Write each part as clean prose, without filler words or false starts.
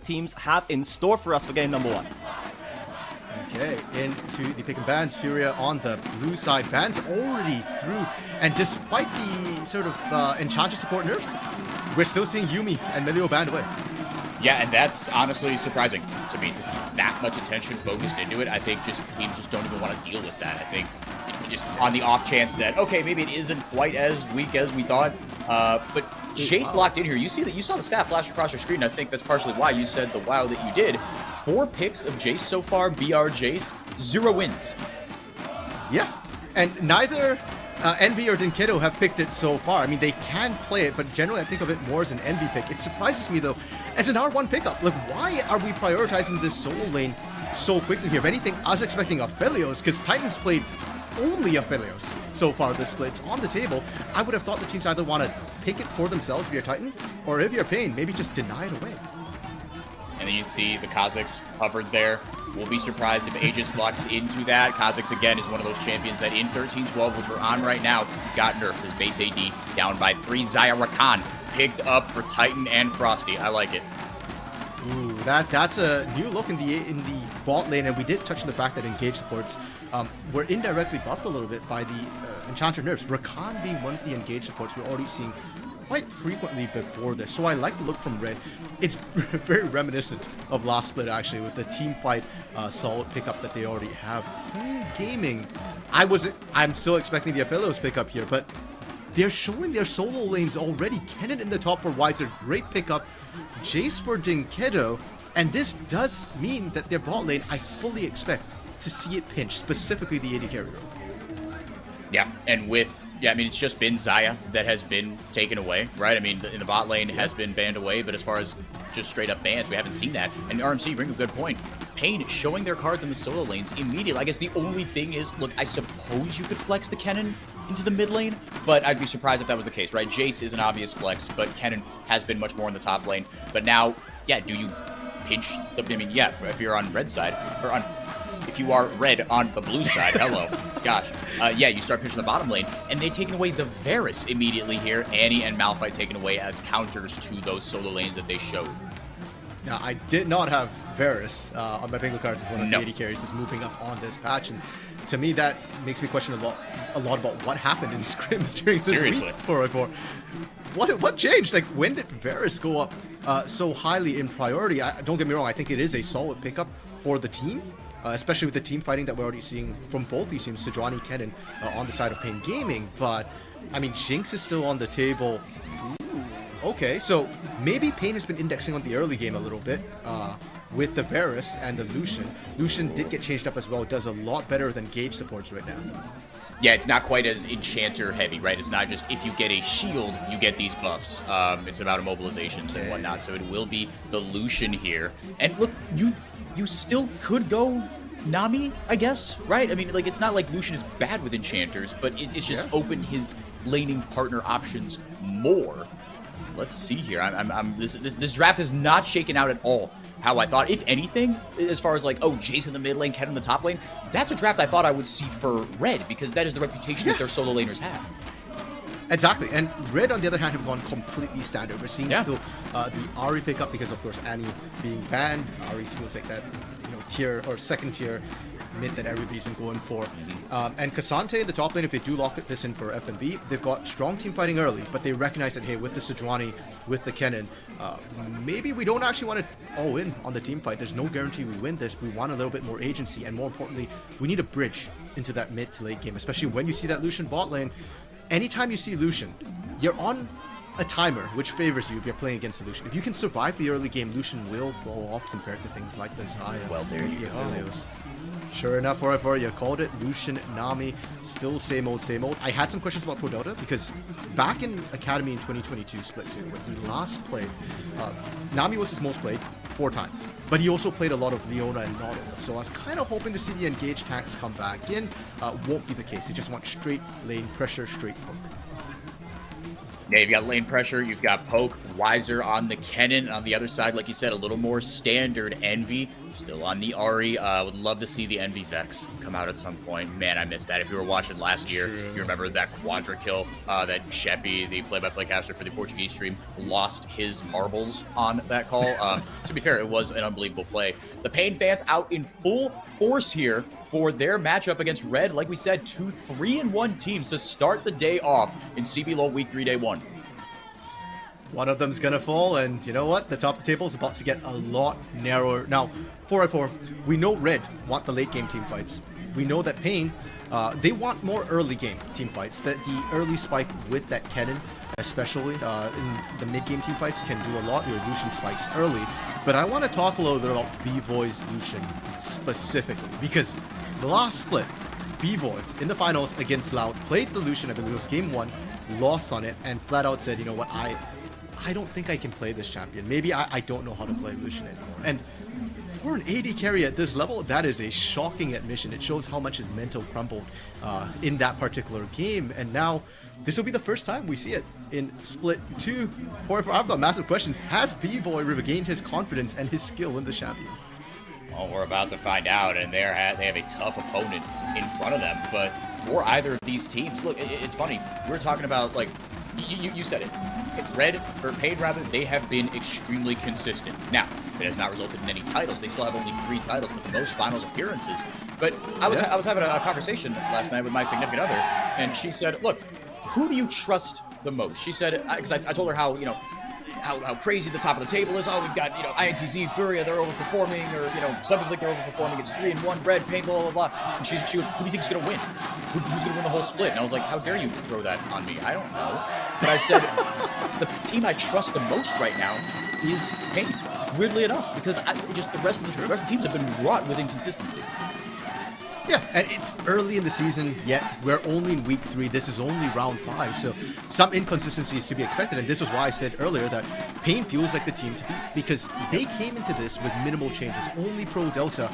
teams have in store for us for game number 1. Okay, into the pick and bans. Furia on the blue side. Bans already through. And despite the sort of Enchantress support nerfs, we're still seeing Yuumi and Melio banned away. Yeah, and that's honestly surprising to me to see that much attention focused into it. I think just teams just don't even want to deal with that. I think just on the off chance that, okay, maybe it isn't quite as weak as we thought, but Jace locked in here. You saw the stat flash across your screen. I think that's partially why you said the wow that you did. 4 picks of Jace so far, BR Jace, 0 wins. Yeah, and neither Envy or Dinkedo have picked it so far. I mean, they can play it, but generally I think of it more as an Envy pick. It surprises me, though, as an R1 pickup. Like, why are we prioritizing this solo lane so quickly here? If anything, I was expecting Aphelios, because Titans played only Aphelios so far this split. It's on the table. I would have thought the teams either want to pick it for themselves via Titan, or if you're Pain, maybe just deny it away. And then you see the Kazakhs covered there. We'll be surprised if Aegis locks into that. Kazakhs, again, is one of those champions that in 13-12, which we're on right now, got nerfed. His base AD down by 3. Zaya Rakan picked up for Titan and Frosty. I like it. Ooh, that's a new look in the bot lane, and we did touch on the fact that engage supports were indirectly buffed a little bit by the Enchanter nerfs. Rakan being one of the engage supports we're already seeing quite frequently before this, so I like the look from Red. It's very reminiscent of last split, actually, with the team fight solid pickup that they already have. Pain Gaming, I'm still expecting the Aphelios pickup here, but they're showing their solo lanes already. Kennen in the top for Weiser, great pickup. Jace for Dinkedo, and this does mean that their bot lane, I fully expect to see it pinch, specifically the AD carry role. Yeah, and I mean, it's just been Zaya that has been taken away, right? I mean, in the bot lane has been banned away, but as far as just straight up bans, we haven't seen that. And RMC bring a good point. Pain showing their cards in the solo lanes immediately. I guess the only thing is, look, I suppose you could flex the Kennen into the mid lane, but I'd be surprised if that was the case, right? Jace is an obvious flex, but Kennen has been much more in the top lane. But now, yeah, do you pinch the, I mean, yeah, if you're on red side, or on, if you are red on the blue side, hello, gosh, yeah, you start pinching the bottom lane, and they taken away the Varus immediately here. Annie and Malphite taken away as counters to those solo lanes that they showed. Now, I did not have Varus on my bingo cards as one of the AD carries who's moving up on this patch, and to me that makes me question a lot about what happened in scrims during this week 4v4. What changed? Like, when did Varus go up so highly in priority? Don't get me wrong, I think it is a solid pickup for the team, especially with the team fighting that we're already seeing from both these teams, Sejuani, Kennen, on the side of Pain Gaming. But, I mean, Jinx is still on the table. Okay, so maybe Pain has been indexing on the early game a little bit with the Varus and the Lucian. Lucian did get changed up as well. It does a lot better than Gage supports right now. Yeah, it's not quite as Enchanter heavy, right? It's not just if you get a shield, you get these buffs. It's about immobilizations and whatnot, so it will be the Lucian here. And look, you still could go Nami, I guess, right? I mean, like, it's not like Lucian is bad with Enchanters, but it's just opened his laning partner options more. Let's see here. This draft has not shaken out at all how I thought. If anything, as far as like, oh, Jace in the mid lane, Ken in the top lane, that's a draft I thought I would see for Red, because that is the reputation that their solo laners have. Exactly. And Red, on the other hand, have gone completely standard. We're seeing still the Ahri pick up because, of course, Annie being banned. Ahri feels like that, tier or second tier mid that everybody's been going for. And Cassante in the top lane, if they do lock this in for FNB, they've got strong team fighting early, but they recognize that, hey, with the Sejuani, with the Kennen, maybe we don't actually want to all in on the team fight. There's no guarantee we win this. We want a little bit more agency, and more importantly, we need a bridge into that mid to late game, especially when you see that Lucian bot lane. Anytime you see Lucian, you're on a timer, which favors you if you're playing against the Lucian. If you can survive the early game, Lucian will fall off compared to things like the Zaya. Well, there you go. Sure enough, 4v4, you called it. Lucian, Nami, still same old, same old. I had some questions about Prodota because back in Academy in 2022 Split 2, when he last played, Nami was his most played 4 times. But he also played a lot of Leona and Nautilus, so I was kind of hoping to see the engaged tanks come back in. Won't be the case. They just want straight lane pressure, straight poke. Yeah, you've got lane pressure, you've got poke, Wiser on the Kennen. On the other side, like you said, a little more standard Envy. Still on the Ahri. Would love to see the Envy Vex come out at some point. Man, I missed that. If you were watching last year, you remember that quadra kill that Sheppy, the play-by-play caster for the Portuguese stream, lost his marbles on that call. To be fair, it was an unbelievable play. The Pain fans out in full force here for their matchup against Red. Like we said, 2 3-1 teams to start the day off in CBLOL Week 3 Day 1. One of them's gonna fall, and you know what? The top of the table is about to get a lot narrower. Now, 4v4, we know Red want the late game team fights. We know that Pain, they want more early game team fights. That the early spike with that Kennen, especially in the mid game team fights, can do a lot. Your Lucian spikes early. But I want to talk a little bit about B-Voy's Lucian specifically, because the last split, B-Voy in the finals against Loud played the Lucian, I believe it was game 1, lost on it, and flat out said, you know what, I don't think I can play this champion. Maybe I don't know how to play Lucian anymore. And for an AD carry at this level, that is a shocking admission. It shows how much his mental crumbled in that particular game. And now, this will be the first time we see it in Split 2. 4v4, I've got massive questions. Has B-Voy regained his confidence and his skill in the champion? Well, we're about to find out, and they have a tough opponent in front of them. But for either of these teams, look, it's funny. We were talking about, like, you said it. Red, or Pain rather, they have been extremely consistent. Now, it has not resulted in any titles. They still have only 3 titles with the most finals appearances. But I was having a conversation last night with my significant other, and she said, look, who do you trust the most? She said, because I told her how, you know, how crazy the top of the table is. Oh, we've got, you know, INTZ, Furia, they're overperforming, or, you know, some people think they're overperforming. It's 3-1, Red, Pain, blah, blah, blah. And she was, who do you think's going to win? Who's going to win the whole split? And I was like, how dare you throw that on me? I don't know. But I said, the team I trust the most right now is Pain. Weirdly enough, because the rest of the teams have been wrought with inconsistency. Yeah, and it's early in the season, yet we're only in week 3. This is only round 5, so some inconsistency is to be expected. And this is why I said earlier that Pain feels like the team to beat, because they came into this with minimal changes. Only Pro Delta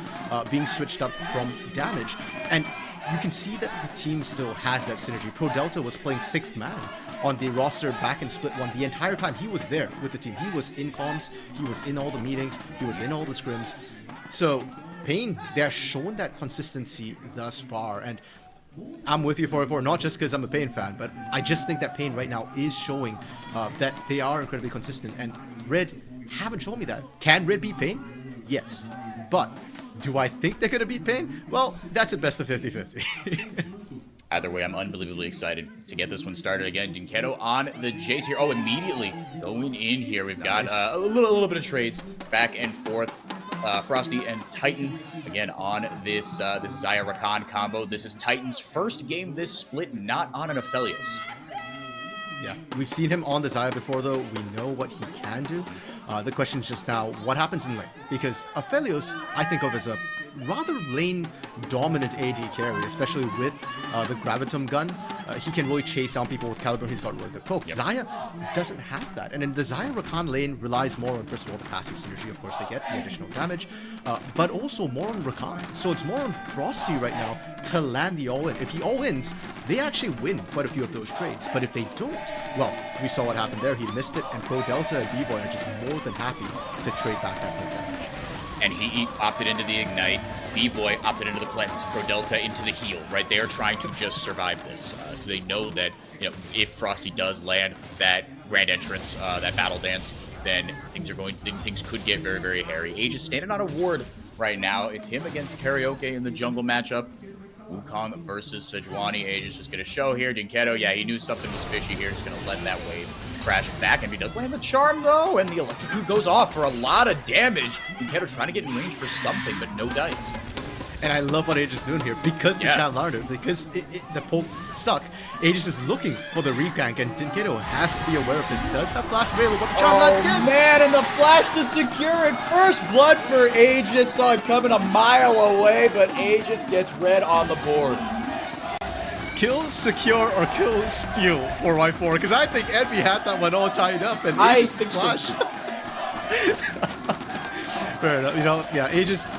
being switched up from damage. And you can see that the team still has that synergy. Pro Delta was playing 6th man on the roster back in Split 1. The entire time he was there with the team. He was in comms, he was in all the meetings, he was in all the scrims. So Pain, they have shown that consistency thus far, and I'm with you 4v4, not just because I'm a Pain fan, but I just think that Pain right now is showing that they are incredibly consistent, and Red haven't shown me that. Can Red beat Pain? Yes. But do I think they're going to beat Pain? Well, that's at best a 50-50. Either way, I'm unbelievably excited to get this one started again. Dinketo on the Jace here. Oh, immediately going in here. We've got a little bit of trades back and forth. Frosty and Titan again on this Xayah Rakan combo. This is Titan's first game this split, not on an Aphelios. Yeah, we've seen him on the Xayah before, though. We know what he can do. The question is just now, what happens in lane? Because Aphelios, I think of as a rather lane-dominant AD carry, especially with the Gravitum gun. He can really chase down people with Caliber. He's got really good poke. Yep. Xayah doesn't have that. And in the Xayah Rakan lane relies more on, first of all, the passive synergy. Of course, they get the additional damage, but also more on Rakan. So it's more on Frosty right now to land the all-in. If he all-ins, they actually win quite a few of those trades. But if they don't, well, we saw what happened there. He missed it, and Pro Delta and B-Boy are just more than happy to trade back that poke damage. And he opted into the Ignite. B-Boy opted into the Cleanse. Pro Delta into the Heal, right? They are trying to just survive this. So they know that, you know, if Frosty does land that Grand Entrance, that Battle Dance, then things could get very, very hairy. Age is standing on a ward right now. It's him against Karaoke in the jungle matchup. Wukong versus Sejuani. Age is just going to show here. Dinketo, yeah, he knew something was fishy here. Just going to let that wave crash back. And he does land the charm, though. And the Electrocute goes off for a lot of damage. Dinketo trying to get in range for something, but no dice. And I love what Aegis is doing here, because the champ learned it, because the poke stuck. Aegis is looking for the regank, and Dinketo has to be aware of this. Does have flash available, but the charm lands again. Man, and the flash to secure it. First blood for Aegis. Saw it coming a mile away, but Aegis gets red on the board. Kill, secure, or kill, steal 4x4, because I think Envy had that one all tied up, and I Aegis think flash. so. Fair enough. You know, yeah, Aegis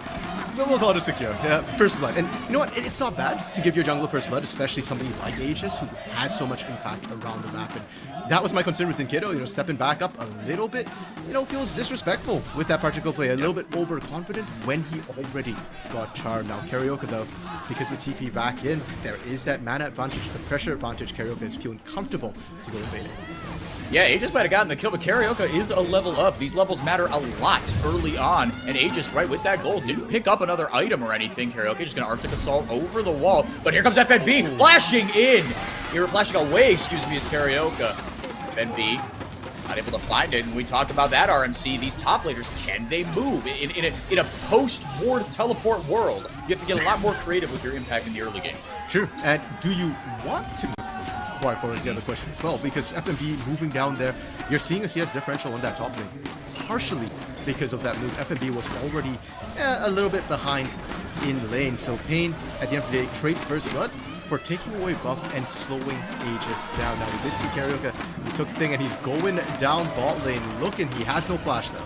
we'll call it a secure. Yeah, first blood. And you know what? It's not bad to give your jungler first blood, especially somebody like Aegis who has so much impact around the map. And that was my concern with Tinkedo, you know, stepping back up a little bit, you know, feels disrespectful with that particular play. A little bit overconfident when he already got charmed. Now, Karaoke, though, because with TP back in, there is that mana advantage, the pressure advantage. Karaoke is feeling comfortable to go to fade. Yeah, Aegis might have gotten the kill, but Karaoke is a level up. These levels matter a lot early on, and Aegis, right with that gold, didn't pick up another item or anything. Karaoke just gonna Arctic Assault over the wall, but here comes FNB, flashing in! Here, flashing away, excuse me, is Karaoke. FNB not able to find it, and we talked about that, RMC. These top laners, can they move? In a post-ward teleport world, you have to get a lot more creative with your impact in the early game. True, and do you want to? Right, for is the other question as well, because FNB moving down there, you're seeing a CS differential on that top lane. Partially because of that move, FNB was already a little bit behind in the lane, so Pain, at the end of the day, trade first blood for taking away buff and slowing Aegis down. Now, we did see Karaoke, he took the thing, and he's going down bot lane, looking, he has no flash, though.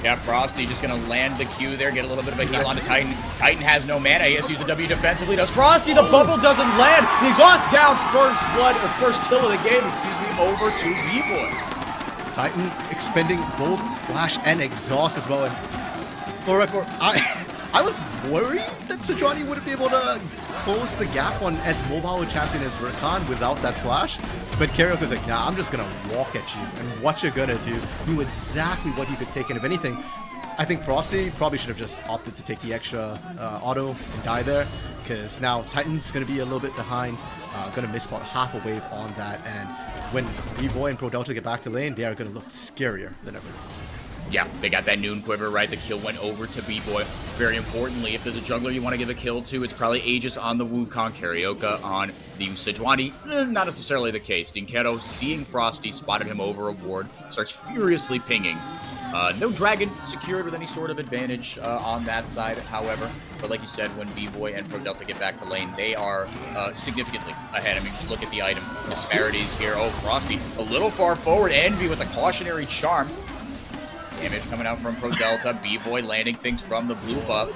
Yeah, Frosty just going to land the Q there, get a little bit of a heal onto Titan. Titan has no mana. He has to use the W defensively. Does Frosty? The bubble doesn't land. The exhaust down. First blood, or first kill of the game, excuse me, over to B-Boy. Titan expending both flash and exhaust as well. And for I was worried that Sejuani wouldn't be able to close the gap on as mobile a champion as Rakan without that flash. But Karaoke's like, nah, I'm just going to walk at you. And what you're going to do, knew exactly what he could take. And if anything, I think Frosty probably should have just opted to take the extra auto and die there. Because now Titan's going to be a little bit behind. Going to miss about half a wave on that. And when B-Boy and Pro Delta get back to lane, they are going to look scarier than ever. Yeah, they got that noon quiver, right? The kill went over to B-Boy. Very importantly, if there's a jungler you want to give a kill to, it's probably Aegis on the Wukong, Karaoke on the Sejuani. Not necessarily the case. Dinketo, seeing Frosty, spotted him over a ward, starts furiously pinging. No dragon secured with any sort of advantage on that side, however. But like you said, when B-Boy and Pro Delta get back to lane, they are significantly ahead. I mean, just look at the item disparities here. Oh, Frosty a little far forward. Envy with a cautionary charm. Damage coming out from Pro Delta. B-Boy landing things from the blue buff.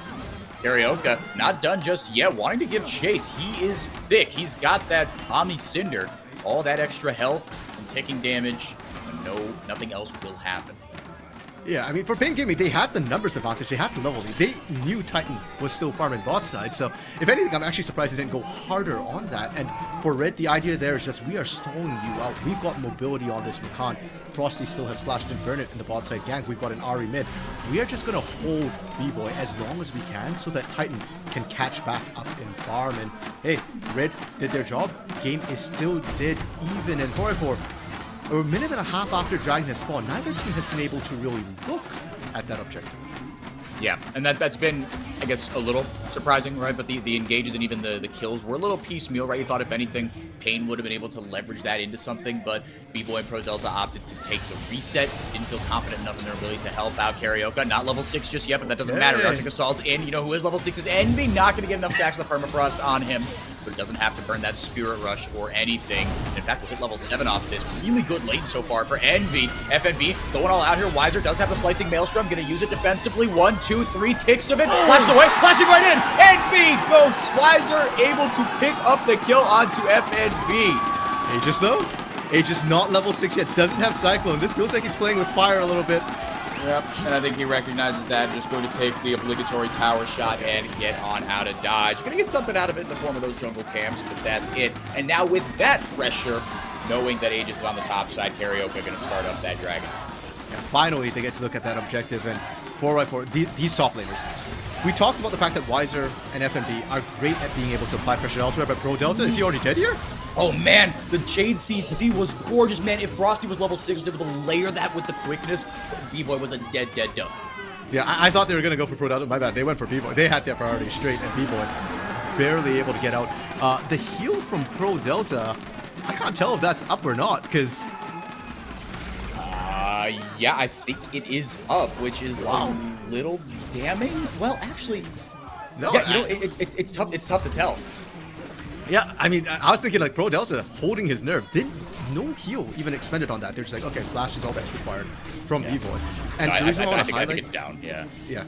Karaoke not done just yet, wanting to give chase. He is thick. He's got that Omni Cinder, all that extra health and taking damage. And nothing else will happen. Yeah, I mean, for Pain Gaming, they had the numbers advantage. They had the level lead. They knew Titan was still farming bot side. So, if anything, I'm actually surprised they didn't go harder on that. And for Red, the idea there is just, we are stalling you out. We've got mobility on this Rakan. Frosty still has flashed and burn it in the bot side gank. We've got an Ahri mid. We are just going to hold B-Boy as long as we can so that Titan can catch back up in farm. And hey, Red did their job. Game is still dead even. And 4-4. A minute and a half after Dragon has spawned, neither team has been able to really look at that objective. Yeah, and that's been, I guess, a little surprising, right? But the engages and even the kills were a little piecemeal, right? You thought, if anything, Pain would have been able to leverage that into something, but B-Boy and Pro Delta opted to take the reset. Didn't feel confident enough in their ability to help out Karaoke. Not level 6 just yet, but that doesn't matter. Arctic Assault's in. You know who is level 6 is Envy. Not going to get enough stacks of the Permafrost on him, but it doesn't have to burn that Spirit Rush or anything. In fact, we'll hit level 7 off this. Really good lane so far for Envy. FNB going all out here. Wiser does have the Slicing Maelstrom. Going to use it defensively. 1, 2, 3 ticks of it. Flashed away. Flashing right in. Envy goes. Wiser able to pick up the kill onto FNB. Aegis, though? Aegis not level 6 yet. Doesn't have Cyclone. This feels like he's playing with fire a little bit. Yep, and I think he recognizes that. Just going to take the obligatory tower shot and get on out of dodge. Going to get something out of it in the form of those jungle camps, but that's it. And now with that pressure, knowing that Aegis is on the top side, Karaoke going to start up that dragon. And finally, they get to look at that objective, and 4x4, these top laners. We talked about the fact that Wiser and FNB are great at being able to apply pressure elsewhere, but Pro Delta, is he already dead here? Oh man, the Jade CC was gorgeous, man. If Frosty was level 6, was able to layer that with the quickness, B-Boy was a dead dub. Yeah, I thought they were going to go for Pro Delta. My bad, they went for B-Boy. They had their priority straight, and B-Boy barely able to get out. The heal from Pro Delta, I can't tell if that's up or not, because... yeah, I think it is up, which is a little damning. Well, actually, no, yeah, you know, it's tough. It's tough to tell. Yeah, I mean, I was thinking like Pro Delta holding his nerve. No heal even expended on that. They're just like, okay, flash is all that's required from B-Boy. And No, the reason I I think it's down. Yeah. Yeah.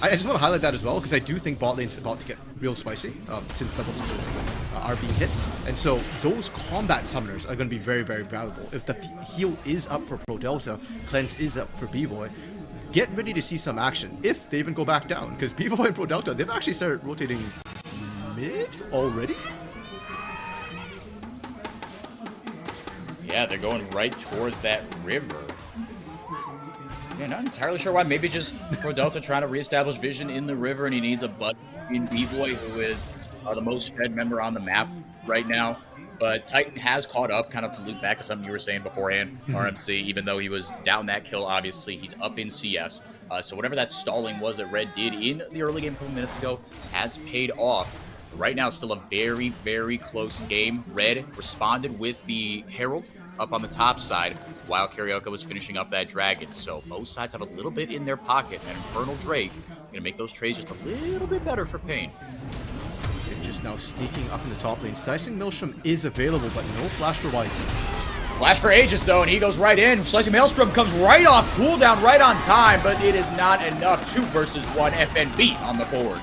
I just want to highlight that as well, because I do think bot lane's about to get real spicy since level 6s are being hit. And so those combat summoners are going to be very, very valuable. If the heal is up for Pro Delta, cleanse is up for B-Boy, get ready to see some action if they even go back down, because B-Boy and Pro Delta, they've actually started rotating mid already. Yeah, they're going right towards that river. Yeah, not entirely sure why. Maybe just Pro Delta trying to reestablish vision in the river, and he needs a butt in B-Boy, who is the most fed member on the map right now. But Titan has caught up, kind of to loop back to something you were saying beforehand, RMC, even though he was down that kill, obviously, he's up in CS. So whatever that stalling was that Red did in the early game a couple minutes ago has paid off. Right now, it's still a very, very close game. Red responded with the Herald up on the top side while Karaoke was finishing up that dragon. So both sides have a little bit in their pocket, and Infernal Drake gonna make those trades just a little bit better for Pain. They're just now sneaking up in the top lane. Slicing Maelstrom is available, but no flash for Wiseman. Flash for Aegis, though, and he goes right in. Slicing Maelstrom comes right off cooldown, right on time, but it is not enough. 2 versus 1 FNB on the board.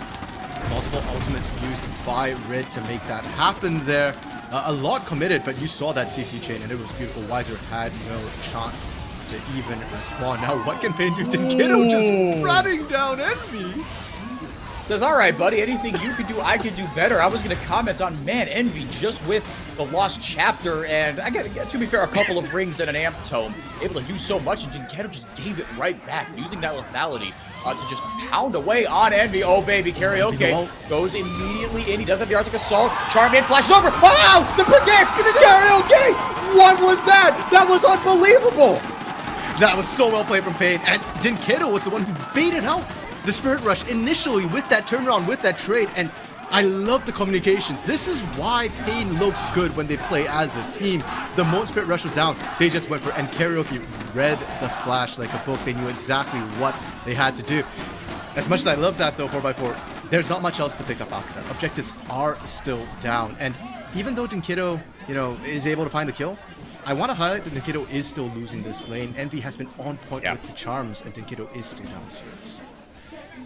Multiple ultimates used by Red to make that happen there. A lot committed, but you saw that CC chain, and it was beautiful. Wiser had no chance to even respond. Now, what can Pain do? Kiddo just running down Envy. Says, all right, buddy, anything you can do, I can do better. I was going to comment on, man, Envy just with the Lost Chapter, and I got to be fair, a couple of rings and an Amp Tome, able to do so much, and Jinkedo just gave it right back, using that lethality to just pound away on Envy. Oh, baby, Karaoke goes immediately in. He does have the Arctic Assault. Charmian flashes over. Oh, the predict! Karaoke! What was that? That was unbelievable! That was so well played from Pain, and Jinkedo was the one who baited out the Spirit Rush initially with that turnaround, with that trade, and I love the communications. This is why Pain looks good when they play as a team. The moment Spirit Rush was down, they just went for it, and Karaoke read the flash like a book. They knew exactly what they had to do. As much as I love that, though, 4x4, there's not much else to pick up after that. Objectives are still down, and even though Jinkedo, is able to find the kill, I want to highlight that Jinkedo is still losing this lane. Envy has been on point with the charms, and Jinkedo is still down serious.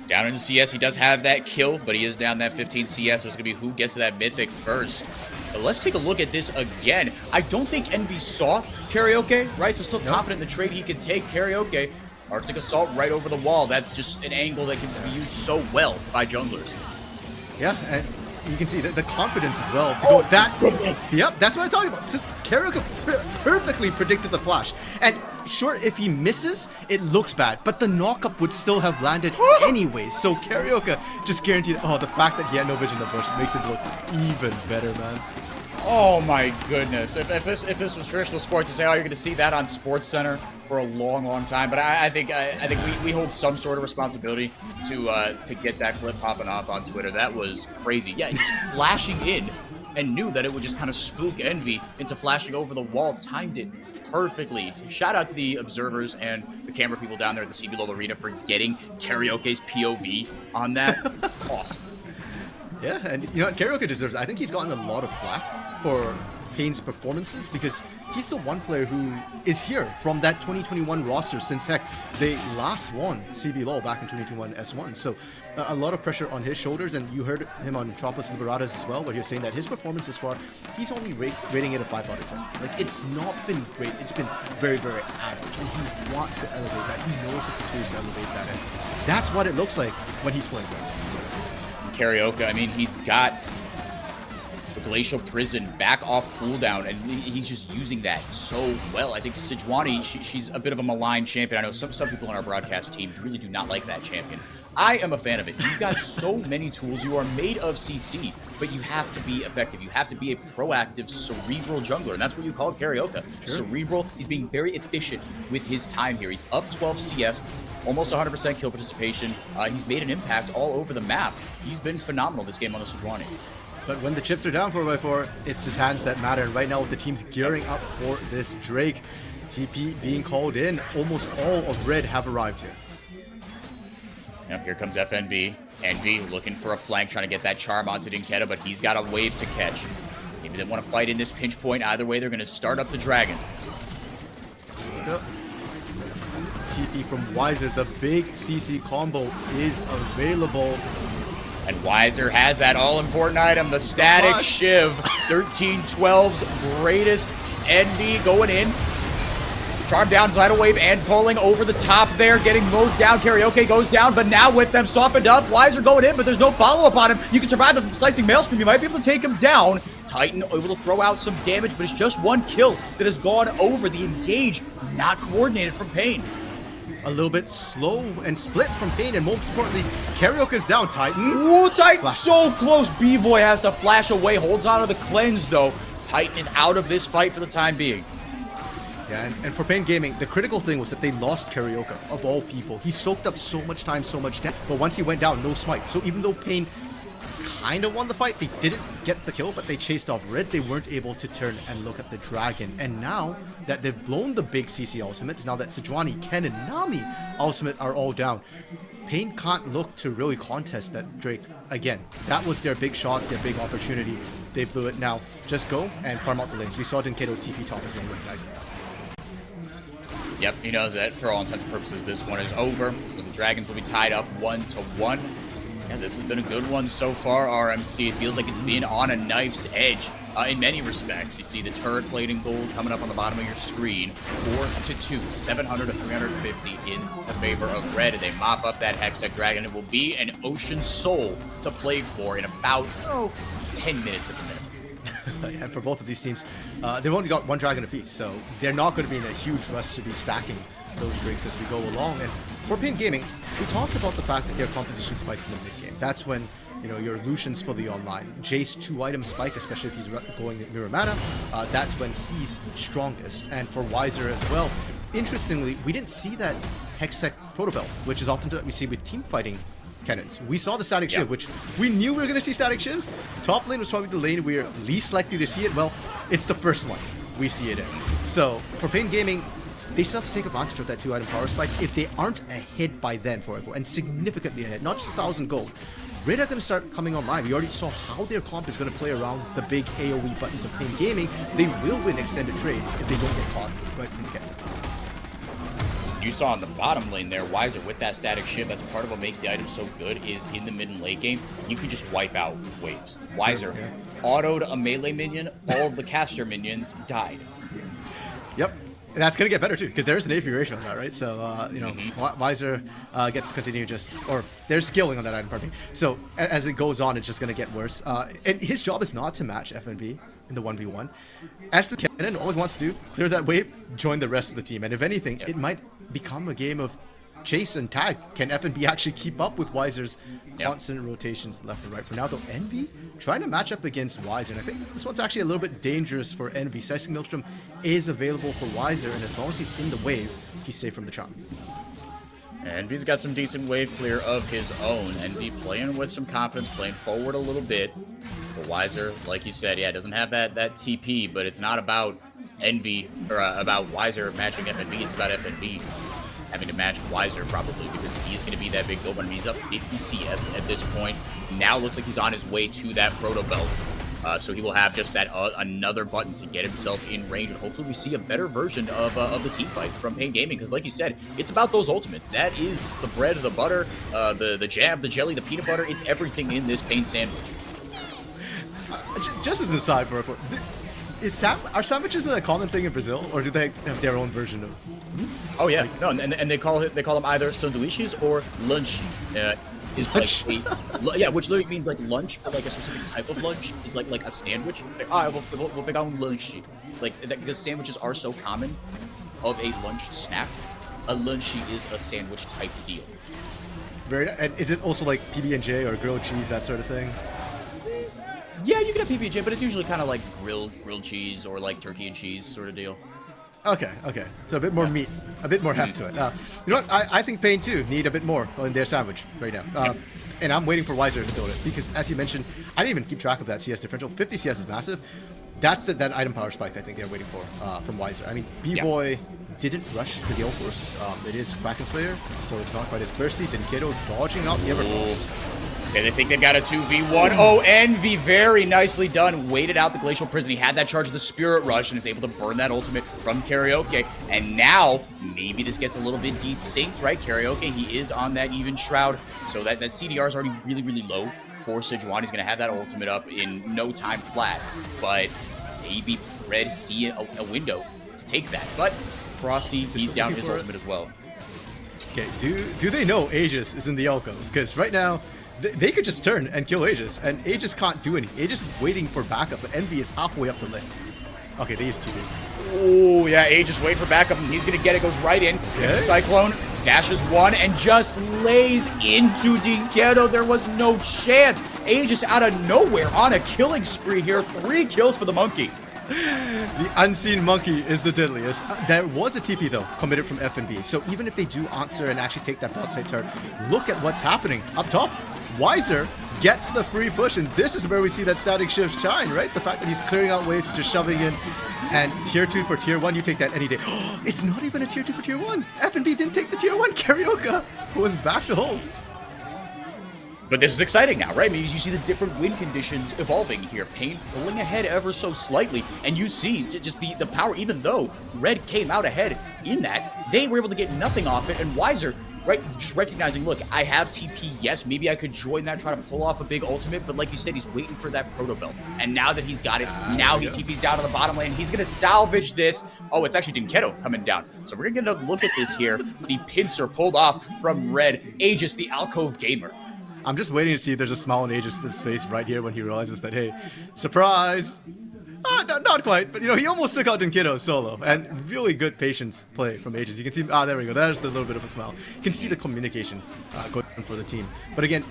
Down in the CS, he does have that kill, but he is down that 15 CS, so it's going to be who gets to that Mythic first. But let's take a look at this again. I don't think Envy saw Karaoke, right? So still confident in the trade he could take. Karaoke, Arctic Assault right over the wall. That's just an angle that can be used so well by junglers. Yeah, and you can see the confidence as well to go that. Goodness. Yep, that's what I'm talking about. Karaoke perfectly predicted the flash. And sure, if he misses, it looks bad, but the knockup would still have landed anyway. So Karaoke just guaranteed. Oh, the fact that he had no vision of bush makes it look even better, man. Oh my goodness! If this was traditional sports, you say, oh, you're going to see that on Sports Center for a long, long time. But I think we hold some sort of responsibility to get that clip popping off on Twitter. That was crazy. Yeah, just flashing in and knew that it would just kind of spook Envy into flashing over the wall. Timed it perfectly. Shout out to the observers and the camera people down there at the CBLOL Arena for getting Karaoke's POV on that. Awesome. Yeah, and Karaoke deserves it. I think he's gotten a lot of flack for Pain's performances because he's the one player who is here from that 2021 roster since, heck, they last won CBLOL back in 2021 S1. So a lot of pressure on his shoulders, and you heard him on Tropas Liberadas as well, where you're saying that his performance this far, he's only rating it a 5 out of 10. Like, it's not been great. It's been very, very average, and he wants to elevate that. He knows the tools to elevate that, and that's what it looks like when he's playing well. Karaoke, I mean, he's got the Glacial Prison back off cooldown, and he's just using that so well. I think Sejuani, she's a bit of a maligned champion. I know some people on our broadcast team really do not like that champion. I am a fan of it. You've got so many tools. You are made of CC, but you have to be effective. You have to be a proactive, cerebral jungler, and that's what you call Karaoke. Sure. Cerebral. He's being very efficient with his time here. He's up 12 CS. Almost 100% kill participation. He's made an impact all over the map. He's been phenomenal this game on the Sejuani. But when the chips are down 4x4, it's his hands that matter. And right now, with the teams gearing up for this Drake, TP being called in, almost all of Red have arrived here. Yep, here comes FNB. Envy looking for a flank, trying to get that charm onto Jinkedo, but he's got a wave to catch. Maybe they want to fight in this pinch point. Either way, they're going to start up the dragon. TP TP from Wiser. The big CC combo is available. And Wiser has that all-important item, the static shiv. 13-12's greatest Envy going in. Charm down, tidal wave, and pulling over the top there, getting mowed down. Karaoke goes down, but now with them softened up, Wiser going in, but there's no follow-up on him. You can survive the slicing maelstrom. You might be able to take him down. Titan able to throw out some damage, but it's just one kill that has gone over. The engage not coordinated from Pain. A little bit slow and split from Pain, and most importantly, Karaoke's down. Titan. Ooh, Titan so close. B-Boy has to flash away, holds on to the cleanse though. Titan is out of this fight for the time being. Yeah, and for Pain Gaming, the critical thing was that they lost Karaoke, of all people. He soaked up so much time, so much death, but once he went down, no smite. So even though Pain kind of won the fight, they didn't get the kill, but they chased off Red. They weren't able to turn and look at the Dragon. And now that they've blown the big CC ultimates, now that Sejuani, Ken, and Nami ultimate are all down, Pain can't look to really contest that Drake again. That was their big shot, their big opportunity. They blew it. Now, just go and farm out the lanes. We saw Dinkato TP top as well, recognizing that. Yep, he knows that for all intents and purposes, this one is over. So the Dragons will be tied up 1-1. Yeah, this has been a good one so far, RMC. It feels like it's been on a knife's edge in many respects. You see the turret plate in gold coming up on the bottom of your screen. 4-2, 700 to 350 in the favor of Red. And they mop up that Hextech Dragon. It will be an Ocean Soul to play for in about 10 minutes at the minimum. And for both of these teams, they've only got one Dragon apiece, so they're not going to be in a huge rush to be stacking those Drakes as we go along. And for Pain Gaming, we talked about the fact that their composition spikes in the mid-game. That's when, you know, your Lucian's fully online. Jace 2-item spike, especially if he's going Mirror Mana, that's when he's strongest. And for Wiser as well, interestingly, we didn't see that Hextech Protobell, which is often what we see with team fighting Canids. We saw the static shiv, which we knew we were going to see static shivs. Top lane was probably the lane we are least likely to see it. Well, it's the first one we see it in. So for Pain Gaming, they still have to take advantage of that 2-item power spike if they aren't ahead by then for everyone, and significantly ahead, not just 1,000 gold. Red are going to start coming online. We already saw how their comp is going to play around the big AoE buttons of Pain Gaming. They will win extended trades if they don't get caught right from the get-go. You saw on the bottom lane there, Wiser with that static shiv. That's part of what makes the item so good is in the mid and late game, you can just wipe out waves. Wiser autoed a melee minion, all of the caster minions died. Yep. And that's going to get better too, because there's an AP ratio on that, right? So, you know, Wiser gets to continue or there's skilling on that item, pardon me. So, as it goes on, it's just going to get worse. And his job is not to match FNB in the 1v1. As the cannon, all he wants to do, clear that wave, join the rest of the team. And if anything, it might become a game of chase and tag. Can FNB actually keep up with Wiser's constant rotations left and right? For now, though, Envy trying to match up against Wiser. And I think this one's actually a little bit dangerous for Envy. Slicing Maelstrom is available for Wiser, and as long as he's in the wave, he's safe from the charm. Envy's got some decent wave clear of his own. Envy playing with some confidence, playing forward a little bit. But Wiser, like you said, doesn't have that TP, but it's not about Envy or about Wiser matching FNB. It's about FNB having to match Wiser probably because he's going to be that big gold one. He's up 50 CS at this point. Now looks like he's on his way to that Proto Belt. So he will have just that another button to get himself in range, and hopefully we see a better version of the team fight from Pain Gaming, because like you said, it's about those ultimates. That is the bread, the butter, the jam, the jelly, the peanut butter. It's everything in this Pain sandwich. Just as an aside for are sandwiches a common thing in Brazil, or do they have their own version of? Oh yeah, no, and they call them either sanduíches or lunch. Is like which literally means like lunch, but like a specific type of lunch is like a sandwich. Like, we'll pick on lunch. Like that, because sandwiches are so common of a lunch snack. A lunchy is a sandwich type deal. And is it also like PB&J or grilled cheese, that sort of thing? Yeah, you can have PB&J, but it's usually kind of like grilled cheese or like turkey and cheese sort of deal. Okay. So a bit more meat, a bit more heft to it. You know what? I think Pain too need a bit more in their sandwich right now. And I'm waiting for Wiser to build it because, as you mentioned, I didn't even keep track of that CS differential. 50 CS is massive. That's that item power spike I think they're waiting for from Wiser. I mean, B-Boy didn't rush to Gale Force. It is Kraken Slayer, so it's not quite as bursty. Dinkato dodging out the Evercross. Okay, they think they've got a 2v1. Oh, Envy, very nicely done. Waited out the Glacial Prison. He had that charge of the Spirit Rush and is able to burn that ultimate from Karaoke. And now, maybe this gets a little bit desynced, right? Karaoke, he is on that Even Shroud. So that CDR is already really, really low for Sejuani. He's going to have that ultimate up in no time flat. But maybe Red see a window to take that. But Frosty, he's down his ultimate as well. Okay, do they know Aegis is in the Elko? Because right now, they could just turn and kill Aegis, and Aegis can't do anything. Aegis is waiting for backup, but Envy is halfway up the lane. Okay, they use TP. Oh, yeah, Aegis waiting for backup, and he's going to get it, goes right in. Okay. It's a Cyclone, dashes one, and just lays into Dinkedo. There was no chance. Aegis out of nowhere on a killing spree here. 3 kills for the Monkey. The unseen monkey is the deadliest. There was a TP though, committed from FNB. So even if they do answer and actually take that bot side turn, look at what's happening. Up top, Wiser gets the free push, and this is where we see that static shift shine, right? The fact that he's clearing out waves, just shoving in. And tier 2 for tier 1, you take that any day. It's not even a tier 2 for tier 1. FNB didn't take the tier 1. Karaoke was back to hold. But this is exciting now, right? I mean, you see the different win conditions evolving here. Pain pulling ahead ever so slightly, and you see just the power, even though Red came out ahead in that, they were able to get nothing off it, and Wiser, right, just recognizing, look, I have TP, yes, maybe I could join that, try to pull off a big ultimate, but like you said, he's waiting for that proto belt, and now that he's got it, now he TP's down to the bottom lane, he's gonna salvage this. Oh, it's actually Dinkedo coming down. So we're gonna get a look at this here. The pincer pulled off from Red, Aegis, the alcove gamer. I'm just waiting to see if there's a smile on Aegis' face right here when he realizes that, hey, surprise! Not quite, but you know, he almost took out Dinkedo solo, and really good patience play from Aegis. You can see, there we go, that is the little bit of a smile. You can see the communication going for the team. But again,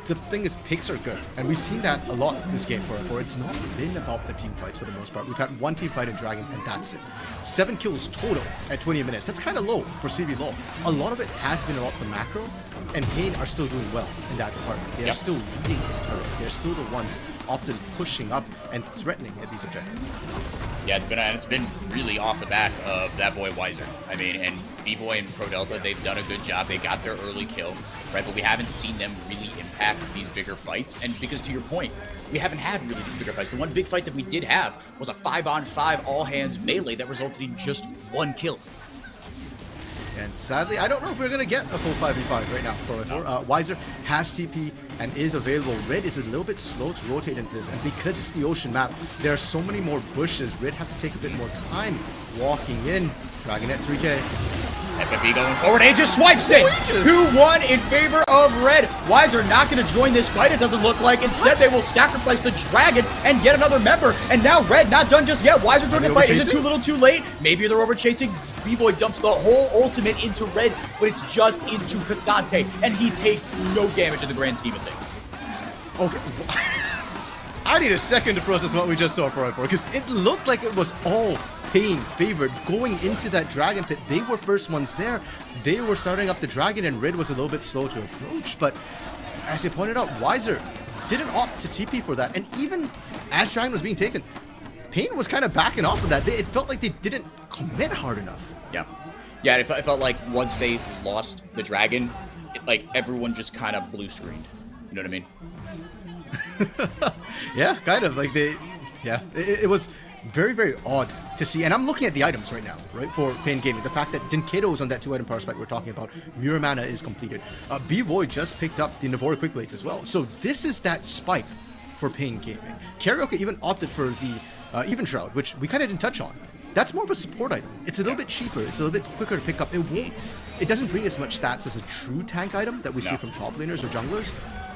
the thing is, picks are good, and we've seen that a lot in this game for it's not been about the team fights for the most part. We've had 1 team fight in Dragon, and that's it. 7 kills total at 20 minutes. That's kind of low for CBLOL. A lot of it has been about the macro, and Pain are still doing well in that department. They're still leading the turret. They're still the ones often pushing up and threatening at these objectives. Yeah, it's been really off the back of that boy Wiser. I mean, and B-Boy and Pro Delta, they've done a good job. They got their early kill, right? But we haven't seen them really impact these bigger fights. And because to your point, we haven't had really these bigger fights. The one big fight that we did have was a 5-on-5 all-hands melee that resulted in just 1 kill. And sadly, I don't know if we're going to get a full 5v5 right now for Wiser has TP and is available. Red is a little bit slow to rotate into this, and because it's the ocean map, there are so many more bushes. Red have to take a bit more time walking in. Dragon at 3k. FFB going forward. Aegis swipes it. 2-1 in favor of Red. Wiser not going to join this fight, it doesn't look like. Instead, they will sacrifice the dragon and get another member. And now Red not done just yet. Wiser joining the fight. Is it too little too late? Maybe they're over chasing. B-Boy dumps the whole ultimate into Red, but it's just into Cassante, and he takes no damage in the grand scheme of things. Okay. I need a second to process what we just saw for because it looked like it was all Pain favored going into that dragon pit. They were first ones there. They were starting up the dragon, and Red was a little bit slow to approach, but as you pointed out, Wiser didn't opt to TP for that, and even as dragon was being taken, Pain was kind of backing off of that. It felt like they didn't commit hard enough. Yeah. Yeah, it felt like once they lost the dragon, like everyone just kind of blue screened. You know what I mean? Yeah, kind of. Like it was very, very odd to see. And I'm looking at the items right now, right, for Pain Gaming. The fact that Dinkedo is on that 2-item power spec we're talking about. Mirror Mana is completed. B-Boy just picked up the Navori Quick Blades as well. So this is that spike for Pain Gaming. Karaoke even opted for the Even Shroud, which we kind of didn't touch on. That's more of a support item. It's a little bit cheaper. It's a little bit quicker to pick up. It doesn't bring as much stats as a true tank item that we see from top laners or junglers,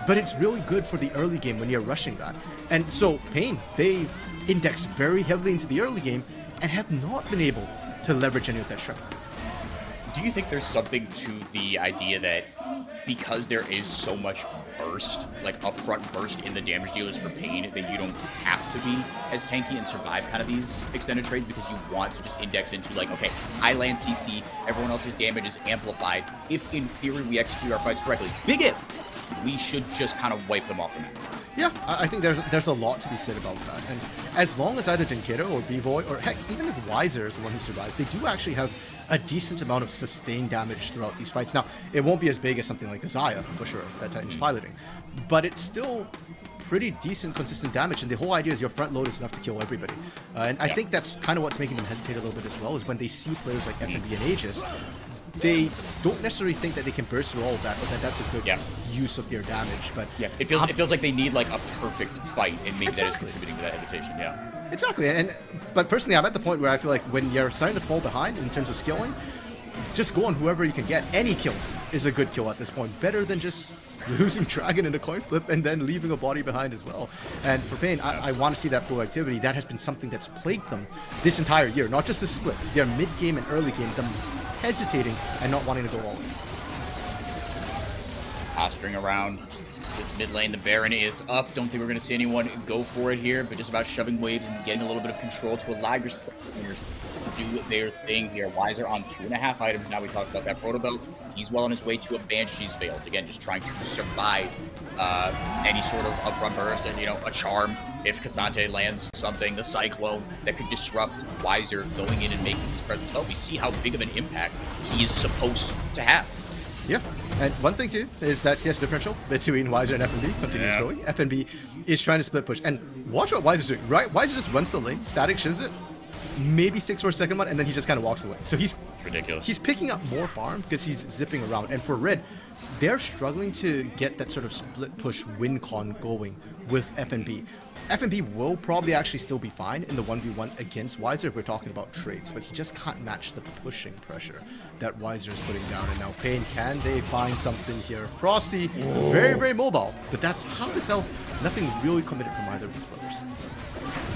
but it's really good for the early game when you're rushing that. And so Pain, they index very heavily into the early game and have not been able to leverage any of that strength. Do you think there's something to the idea that because there is so much burst, like upfront burst in the damage dealers for Pain, that you don't have to be as tanky and survive kind of these extended trades because you want to just index into like, okay, I land CC, everyone else's damage is amplified. If in theory we execute our fights correctly, big if, we should just kind of wipe them off the map. Yeah, I think there's a lot to be said about that. And as long as either Dinkero or B-Boy, or heck, even if Wiser is the one who survives, they do actually have a decent amount of sustained damage throughout these fights. Now, it won't be as big as something like Azaya, for sure, that Titan's piloting. But it's still pretty decent, consistent damage, and the whole idea is your front load is enough to kill everybody. And I think that's kind of what's making them hesitate a little bit as well, is when they see players like FNB and Aegis, they don't necessarily think that they can burst through all of that, or that that's a good use of their damage. But it feels like they need like a perfect fight, and maybe that is contributing to that hesitation. Yeah, exactly. But personally, I'm at the point where I feel like when you're starting to fall behind in terms of skilling, just go on whoever you can get. Any kill is a good kill at this point, better than just losing Dragon in a coin flip and then leaving a body behind as well. And for Pain, I want to see that proactivity. That has been something that's plagued them this entire year, not just the split. Their mid-game and early game, them hesitating and not wanting to go all in. Posturing around this mid lane, the Baron is up. Don't think we're going to see anyone go for it here, but just about shoving waves and getting a little bit of control to allow your players to do their thing here. Wiser on 2.5 items. Now we talked about that Proto Belt. He's well on his way to a Banshee's Veil. Again, just trying to survive any sort of upfront burst and, a charm. If Cassante lands something, the Cyclone that could disrupt Wiser going in and making his presence felt, we see how big of an impact he is supposed to have. Yeah, and one thing too is that CS differential between Wiser and FNB continues growing. FNB is trying to split push, and watch what Wiser's doing, right? Wiser just runs to the lane, static shivs it, maybe 6 for a second one, and then he just kind of walks away. So he's ridiculous. He's picking up more farm because he's zipping around. And for Red, they're struggling to get that sort of split push win con going with FNB. FNB will probably actually still be fine in the 1v1 against Wiser if we're talking about trades, but he just can't match the pushing pressure that Wiser is putting down. And now Pain, can they find something here? Frosty, very, very mobile, but that's how as hell nothing really committed from either of these players.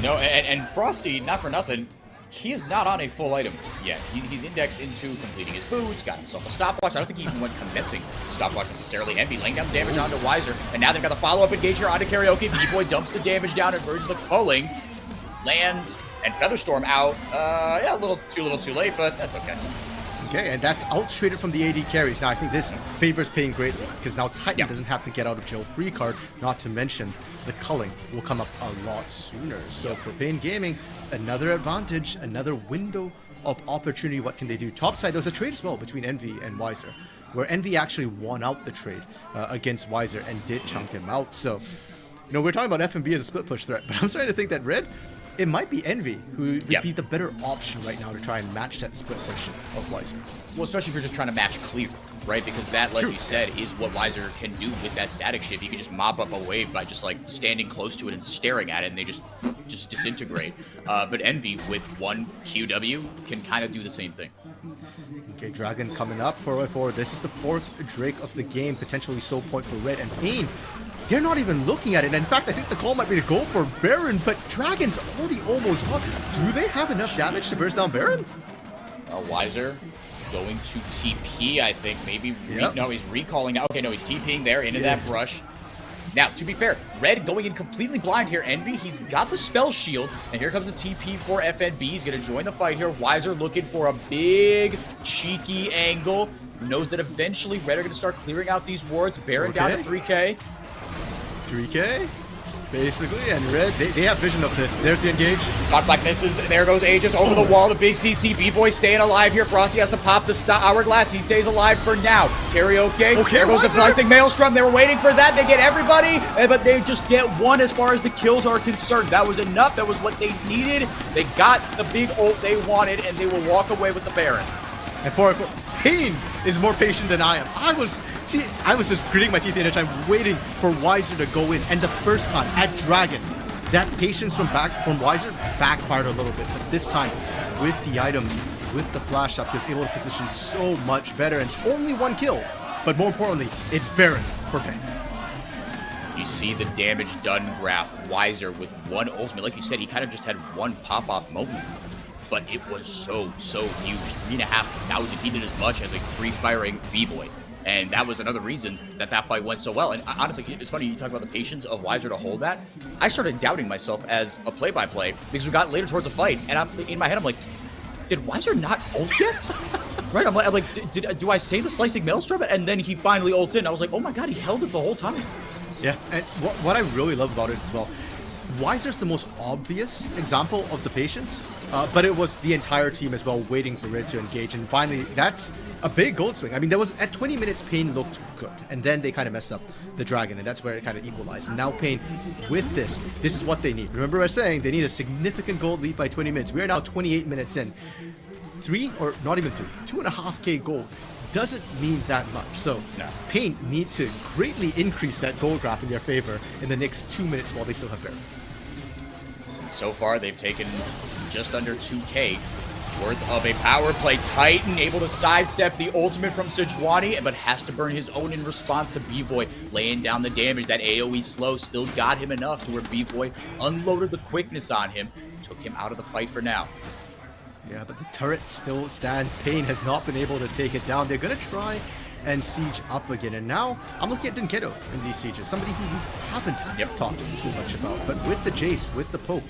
No, and Frosty, not for nothing, he is not on a full item yet. He's indexed into completing his boots, got himself a stopwatch. I don't think he even went commencing stopwatch necessarily. Envy laying down the damage onto Wiser, and now they've got the follow-up engagement onto Karaoke. B-Boy dumps the damage down and verges the culling. Lands, and Featherstorm out. Yeah, a little too late, but that's okay. Okay, and that's out traded from the AD carries. Now, I think this favors Pain greatly, because now Titan doesn't have to get out of jail free card, not to mention the culling will come up a lot sooner. So for Pain Gaming, another advantage, another window of opportunity. What can they do? Topside, there was a trade as well between Envy and Wiser, where Envy actually won out the trade against Wiser and did chunk him out. So, we're talking about FNB as a split push threat, but I'm starting to think that Red, it might be Envy who would be the better option right now to try and match that split push of Wiser. Well, especially if you're just trying to match clear, right? Because that, like you said, is what Wiser can do with that static shift. You can just mop up a wave by just like standing close to it and staring at it, and they just disintegrate. But Envy with one QW can kind of do the same thing. Okay, Dragon coming up 4x4. This is the 4th Drake of the game, potentially soul point for Red. And Pain, they're not even looking at it. In fact, I think the call might be to go for Baron, but Dragon's already almost on. Do they have enough damage to burst down Baron? Wiser going to TP, I think. Maybe, no, he's recalling now. Okay, no, he's TPing there into that brush. Now, to be fair, Red going in completely blind here. Envy, he's got the spell shield, and here comes the TP for FNB. He's going to join the fight here. Wiser looking for a big, cheeky angle. Knows that eventually Red are going to start clearing out these wards. Baron down to 3k. 3k? Basically, and Red, they have vision of this. There's the engage. Got Black misses. There goes Aegis over the wall. The big CC. B-Boy staying alive here. Frosty has to pop the hourglass. He stays alive for now. Karaoke. Okay, there goes the Blessing Maelstrom. They were waiting for that. They get everybody, but they just get one as far as the kills are concerned. That was enough. That was what they needed. They got the big ult they wanted, and they will walk away with the Baron. And for Pain is more patient than I am. I was just gritting my teeth the entire time, waiting for Wiser to go in. And the first time at Dragon, that patience from Wiser backfired a little bit. But this time, with the items, with the flash up, he was able to position so much better. And it's only one kill. But more importantly, it's Baron for Pain. You see the damage done graph. Wiser with one ultimate. Like you said, he kind of just had one pop-off moment. But it was so huge. 3,500. He did as much as a free-firing B-Boy. And that was another reason that fight went so well. And honestly, it's funny you talk about the patience of Wiser to hold that. I started doubting myself as a play-by-play because we got later towards the fight, and in my head I'm like, did Wiser not ult yet? Right? I'm like, do I say the Slicing Maelstrom? And then he finally ults in. I was like, oh my god, he held it the whole time. Yeah, and what I really love about it as well, Weiser's the most obvious example of the patience, but it was the entire team as well waiting for Red to engage, and finally, that's a big gold swing. I mean, there was, at 20 minutes, Pain looked good, and then they kind of messed up the Dragon, and that's where it kind of equalized. And now Pain, with this is what they need. Remember I was saying, they need a significant gold lead by 20 minutes. We are now 28 minutes in. 2.5k gold doesn't mean that much. So Pain need to greatly increase that gold graph in their favor in the next 2 minutes while they still have Baron. So far, they've taken just under 2k worth of a power play. Titan able to sidestep the ultimate from Sejuani, but has to burn his own in response to B-Boy laying down the damage. That AoE slow still got him enough to where B-Boy unloaded the quickness on him, took him out of the fight for now. Yeah, but the turret still stands. Pain has not been able to take it down. They're going to try and siege up again. And now I'm looking at Dinkedo in these sieges, somebody who we haven't talked too much about. But with the Jace, with the poke,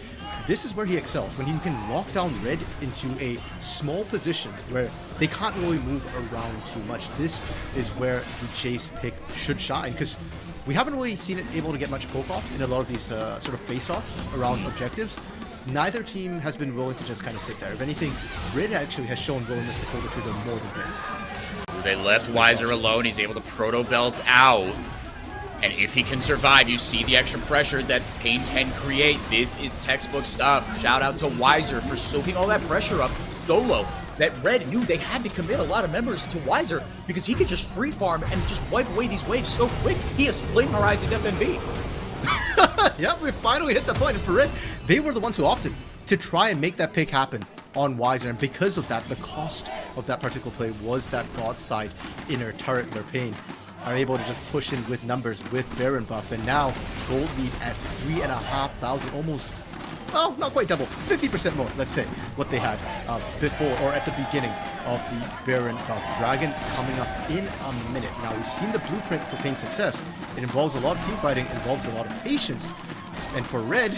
this is where he excels, when he can lock down Red into a small position where they can't really move around too much. This is where the Jace pick should shine, because we haven't really seen it able to get much poke off in a lot of these sort of face-off around objectives. Neither team has been willing to just kind of sit there. If anything, Red actually has shown willingness to pull the trigger more than Pain. They left Weiser alone. He's able to proto belt out. And if he can survive, you see the extra pressure that Pain can create. This is textbook stuff. Shout out to Weiser for soaking all that pressure up solo. That Red knew they had to commit a lot of members to Weiser because he could just free farm and just wipe away these waves so quick. He has Flame Horizon FNB. Yeah, we finally hit the point. And for Red, they were the ones who opted to try and make that pick happen on Weiser. And because of that, the cost of that particular play was that broadside inner turret where Pain are able to just push in with numbers with Baron buff. And now gold lead at 3,500, almost, well, not quite double, 50% more, let's say, what they had before or at the beginning of the Baron buff. Dragon coming up in a minute. Now, we've seen the blueprint for Pain's success. It involves a lot of team fighting, involves a lot of patience. And for Red,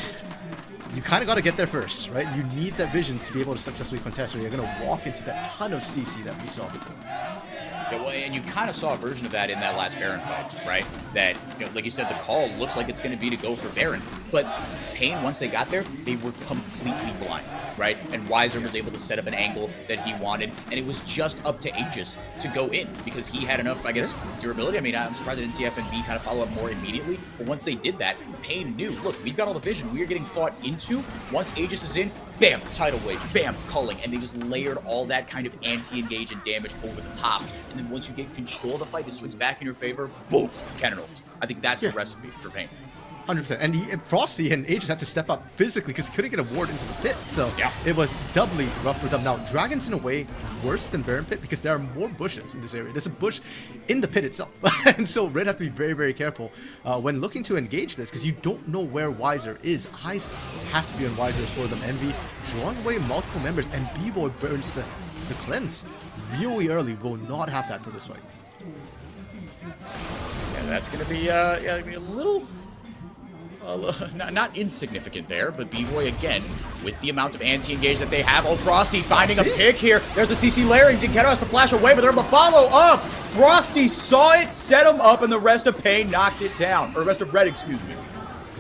you kind of got to get there first, right? You need that vision to be able to successfully contest, or you're going to walk into that ton of CC that we saw before. Yeah, well, and you kind of saw a version of that in that last Baron fight, right? That, you know, like you said, the call looks like it's going to be to go for Baron. But Pain, once they got there, they were completely blind, right? And Weiser was able to set up an angle that he wanted, and it was just up to Aegis to go in because he had enough, I guess, durability. I mean, I'm surprised I didn't see FNB kind of follow up more immediately. But once they did that, Pain knew, look, we've got all the vision. We are getting fought into. Once Aegis is in, bam, tidal wave, bam, culling, and they just layered all that kind of anti-engage and damage over the top. And then once you get control of the fight, it swings back in your favor, boom, cannon ult. I think that's the recipe for Pain. 100%. And Frosty and Aegis had to step up physically because he couldn't get a ward into the pit. So it was doubly rough for them. Now, Dragon's in a way worse than Baron Pit because there are more bushes in this area. There's a bush in the pit itself. And so Red have to be very, very careful when looking to engage this because you don't know where Weiser is. Eyes have to be on Weiser for them. Envy drawing away multiple members, and B-Boy burns the cleanse really early. Will not have that for this fight. Yeah, that's going to be a little... not insignificant there, but B-Boy again, with the amount of anti-engage that they have. Oh, Frosty finding a pick here. There's a CC layering. Dinkedo has to flash away, but they're able to follow up. Frosty saw it, set him up, and the rest of Pain knocked it down. Or the rest of Red, excuse me.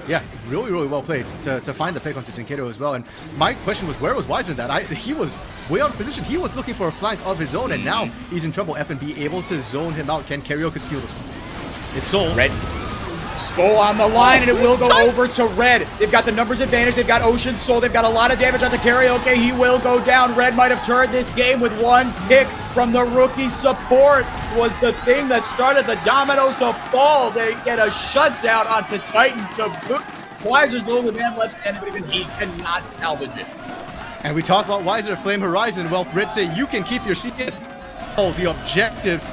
Yeah, really, really well played to find the pick onto Dinkedo as well. And my question was, where was Weiser in that? He was way out of position. He was looking for a flank of his own, and now he's in trouble. FNB able to zone him out. Can Karaoke steal this one? It's Soul. Red. Skull on the line, and it will go over to Red. They've got the numbers advantage. They've got Ocean Soul. They've got a lot of damage on the Karaoke. He will go down. Red might have turned this game with one pick from the rookie support. Was the thing that started the dominoes to fall. They get a shutdown onto Titan to boot. Weiser's the only man left standing, but even he cannot salvage it. And we talk about Weiser Flame Horizon. Well, Red say you can keep your CS. Oh, the objective.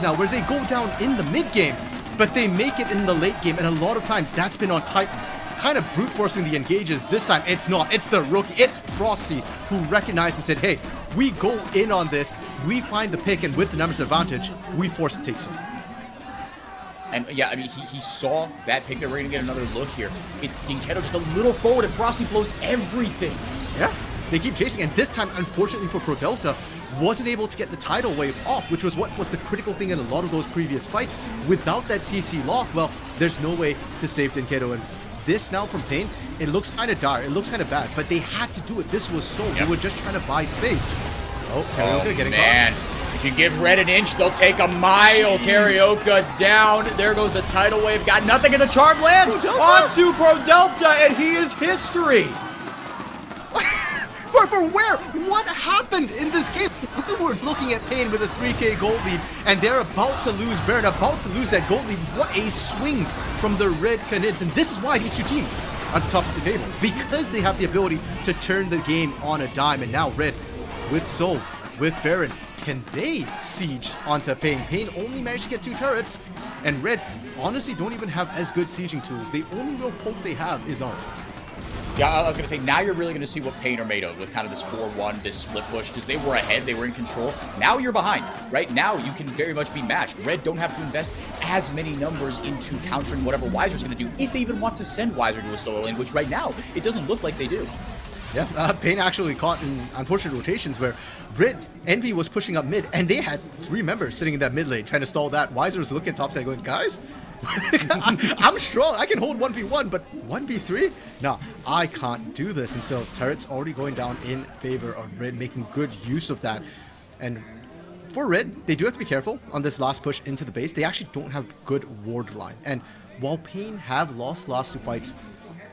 Now, where they go down in the mid game, but they make it in the late game, and a lot of times that's been on Titan, kind of brute forcing the engages. This time it's not, it's the rookie, it's Frosty, who recognized and said, hey, we go in on this, we find the pick, and with the numbers advantage, we force the take some. And yeah, I mean, he saw that pick that we're gonna get another look here. It's Dinkedo just a little forward, and Frosty blows everything. Yeah. They keep chasing, and this time, unfortunately for Pro Delta, wasn't able to get the tidal wave off, which was what was the critical thing in a lot of those previous fights. Without that CC lock, well, there's no way to save Denkedo, and this now from Pain, it looks kind of dire, it looks kind of bad, but they had to do it. This was so, they were just trying to buy space. Oh, Karaoke getting man. caught. If you give Red an inch, they'll take a mile. Karaoke down. There goes the tidal wave. Got nothing in the charm lands. Onto Pro Delta, and he is history. For where? What happened in this game? We were looking at Pain with a 3K gold lead, and they're about to lose Baron, about to lose that gold lead. What a swing from the Red Canids, and this is why these two teams are at the top of the table, because they have the ability to turn the game on a dime. And now Red, with Soul, with Baron, can they siege onto Pain? Pain only managed to get 2 turrets, and Red honestly don't even have as good sieging tools. The only real poke they have is armor. Yeah, I was going to say, now you're really going to see what Pain are made of with kind of this 4-1, this split push, because they were ahead, they were in control. Now you're behind, right? Now you can very much be matched. Red don't have to invest as many numbers into countering whatever Weiser's going to do, if they even want to send Weiser to a solo lane, which right now, it doesn't look like they do. Yeah, Pain actually caught in unfortunate rotations where Envy was pushing up mid, and they had 3 members sitting in that mid lane trying to stall that. Weiser was looking topside going, guys, I'm strong. I can hold 1v1, but 1v3? No, I can't do this. And so turret's already going down in favor of Red, making good use of that. And for Red, they do have to be careful on this last push into the base. They actually don't have good ward line. And while Pain have lost last 2 fights,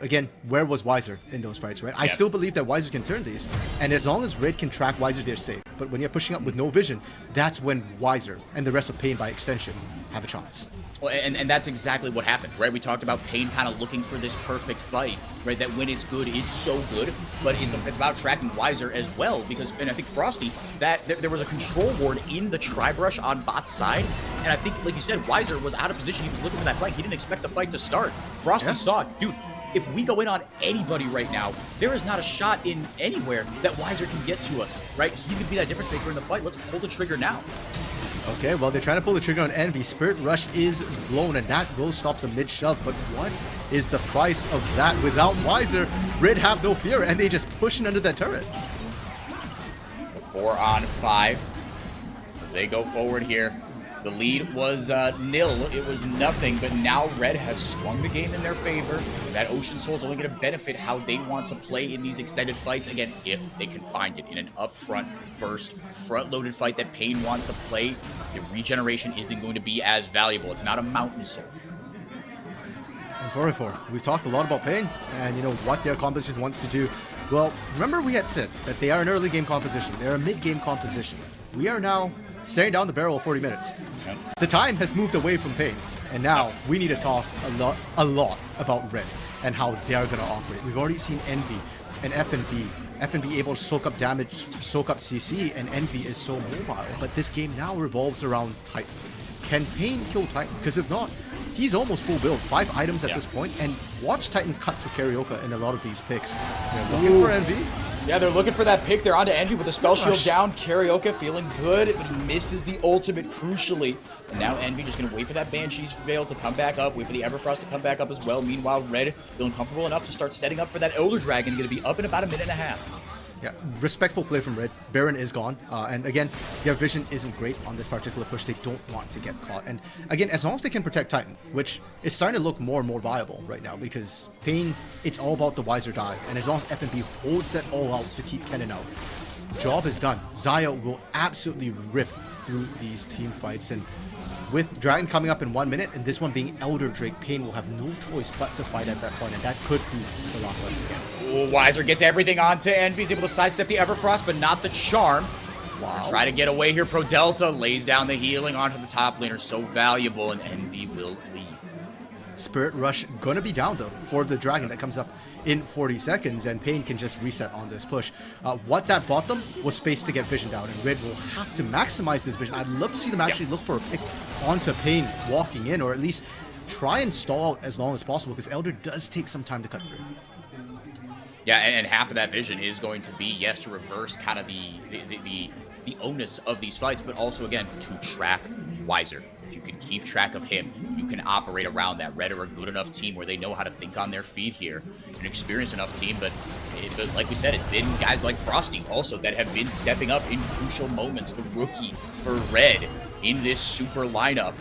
again, where was Weiser in those fights, right? I still believe that Weiser can turn these. And as long as Red can track Weiser, they're safe. But when you're pushing up with no vision, that's when Weiser and the rest of Pain by extension have a chance. Well, and that's exactly what happened, right? We talked about Pain kind of looking for this perfect fight, right? That when it's good, it's so good, but it's about tracking Weiser as well, because, and I think Frosty, that there was a control ward in the tri-brush on bot's side, and I think, like you said, Weiser was out of position. He was looking for that flank. He didn't expect the fight to start. Frosty saw, dude, if we go in on anybody right now, there is not a shot in anywhere that Weiser can get to us, right? He's going to be that difference maker in the fight. Let's pull the trigger now. Okay, well, they're trying to pull the trigger on Envy. Spirit Rush is blown, and that will stop the mid-shove. But what is the price of that? Without Weiser, Red have no fear, and they just pushing under that turret. 4 on 5 as they go forward here. The lead was nil. It was nothing, but now Red have swung the game in their favor. That Ocean Soul is only going to benefit how they want to play in these extended fights. Again, if they can find it in an upfront, first, front-loaded fight that Pain wants to play, the regeneration isn't going to be as valuable. It's not a Mountain Soul. And 4-4, we've talked a lot about Pain and, you know, what their composition wants to do. Well, remember we had said that they are an early game composition. They're a mid-game composition. We are now staring down the barrel of 40 minutes. The time has moved away from Pain, and now we need to talk a lot about Red and how they are going to operate. We've already seen Envy and FNB. FNB able to soak up damage, soak up CC, and Envy is so mobile. But this game now revolves around Titan. Can Pain kill Titan? Because if not, he's almost full build. 5 items at this point, and watch Titan cut through Karaoke in a lot of these picks. They're looking for Envy. Yeah, they're looking for that pick. They're onto Envy with the spell shield down. Karaoke feeling good, but he misses the ultimate crucially. And now Envy just going to wait for that Banshee's Veil to come back up, wait for the Everfrost to come back up as well. Meanwhile, Red feeling comfortable enough to start setting up for that Elder Dragon, going to be up in about a minute and a half. Yeah, respectful play from Red. Baron is gone. And again, their vision isn't great on this particular push. They don't want to get caught. And again, as long as they can protect Titan, which is starting to look more and more viable right now, because Pain, it's all about the Weiser dive. And as long as FNB holds that all out to keep Kennen out, job is done. Xayah will absolutely rip through these team fights. And with Dragon coming up in 1 minute, and this one being Elder Drake, Pain will have no choice but to fight at that point, and that could be the last fight again. Ooh, Weiser gets everything onto Envy. He's able to sidestep the Everfrost, but not the Charm. Wow. Try to get away here. Pro Delta lays down the healing onto the top laner. So valuable, and Envy will leave. Spirit Rush gonna be down though for the Dragon that comes up in 40 seconds, and Pain can just reset on this push. What that bought them was space to get vision down, and Red will have to maximize this vision. I'd love to see them actually look for a pick onto Pain walking in, or at least try and stall out as long as possible, because Elder does take some time to cut through. Yeah, and half of that vision is going to be, yes, to reverse kind of the onus of these fights, but also, again, to track Weiser. if you can keep track of him, you can operate around that. Red are a good enough team where they know how to think on their feet here. An experienced enough team, but like we said, it's been guys like Frosty also that have been stepping up in crucial moments. The rookie for Red in this super lineup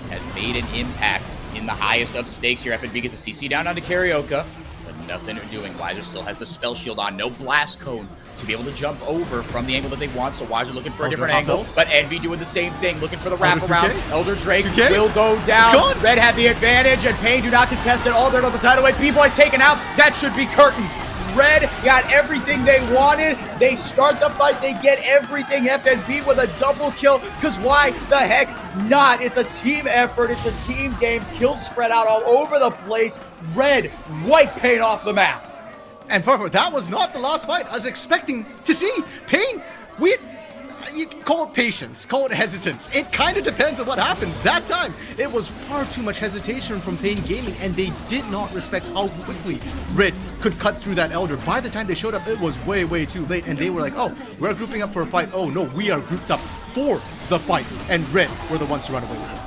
has made an impact in the highest of stakes here. FNB gets a CC down onto Carioca, but nothing doing. Wiser still has the spell shield on, no blast cone to be able to jump over from the angle that they want, so Wiser looking for a different angle, but Envy doing the same thing, looking for the wraparound. Elder Drake will go down. Red had the advantage, and Pain do not contest it all. They're on the tidal wave. B-Boy's taken out. That should be curtains. Red got everything they wanted. They start the fight. They get everything. FNB with a double kill, because why the heck not? It's a team effort. It's a team game. Kills spread out all over the place. Red wipe Pain off the map. And Farfar, that was not the last fight I was expecting to see. Pain, you call it patience, call it hesitance. It kind of depends on what happens. That time, it was far too much hesitation from Pain Gaming, and they did not respect how quickly Red could cut through that Elder. By the time they showed up, it was way, way too late, and they were like, oh, we're grouping up for a fight. Oh, no, we are grouped up for the fight, and Red were the ones to run away with it.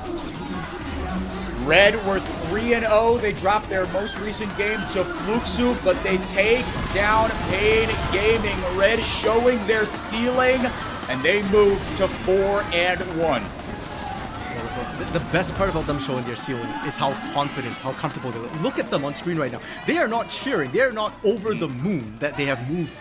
Red were 3-0. They dropped their most recent game to Fluxu, but they take down Pain Gaming. Red showing their stealing, and they move to 4-1. The best part about them showing their ceiling is how confident, how comfortable they look. Look at them on screen right now. They are not cheering. They are not over the moon that they have moved